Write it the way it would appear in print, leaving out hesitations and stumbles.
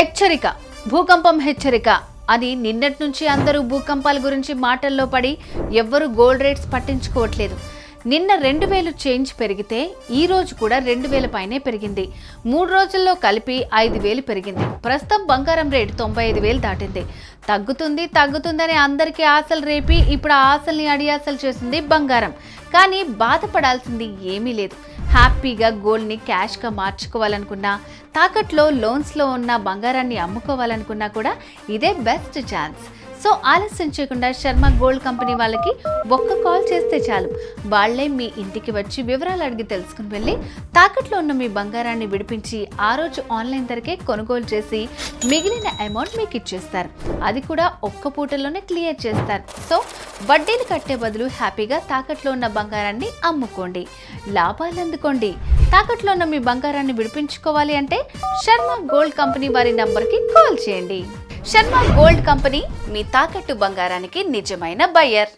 హెచ్చరిక, భూకంపం హెచ్చరిక అని నిన్నటి నుంచి అందరూ భూకంపాల గురించి మాటల్లో పడి ఎవ్వరూ గోల్డ్ రేట్స్ పట్టించుకోవట్లేదు. నిన్న 2000 చేంజ్ పెరిగితే ఈ రోజు కూడా 2000 పైనే పెరిగింది. 3 రోజుల్లో కలిపి 5000 పెరిగింది. ప్రస్తుతం బంగారం రేటు 95000 దాటింది. తగ్గుతుందని అందరికీ ఆశలు రేపి ఇప్పుడు ఆ ఆశల్ని అడియాసలు చేసింది బంగారం. కానీ బాధపడాల్సింది ఏమీ లేదు. హ్యాపీగా గోల్డ్ని క్యాష్గా మార్చుకోవాలనుకున్నా, తాకట్లో లోన్స్లో ఉన్న బంగారాన్ని అమ్ముకోవాలనుకున్నా కూడా ఇదే బెస్ట్ ఛాన్స్. సో ఆలస్యం చేయకుండా శర్మ గోల్డ్ కంపెనీ వాళ్ళకి ఒక్క కాల్ చేస్తే చాలు. వాళ్లే మీ ఇంటికి వచ్చి వివరాలు అడిగి తెలుసుకుని వెళ్ళి తాకట్లో ఉన్న మీ బంగారాన్ని విడిపించి ఆ రోజు ఆన్లైన్ ధరకే కొనుగోలు చేసి మిగిలిన అమౌంట్ మీకు ఇచ్చేస్తారు. అది కూడా ఒక్క పూటలోనే క్లియర్ చేస్తారు. సో వడ్డీలు కట్టే బదులు హ్యాపీగా తాకట్లో ఉన్న బంగారాన్ని అమ్ముకోండి, లాభాలు అందుకోండి. తాకట్లో ఉన్న మీ బంగారాన్ని విడిపించుకోవాలి అంటే శర్మ గోల్డ్ కంపెనీ వారి నంబర్కి కాల్ చేయండి. శర్మ గోల్డ్ కంపెనీ మీ తాకట్టు బంగారానికి నిజమైన బయ్యర్.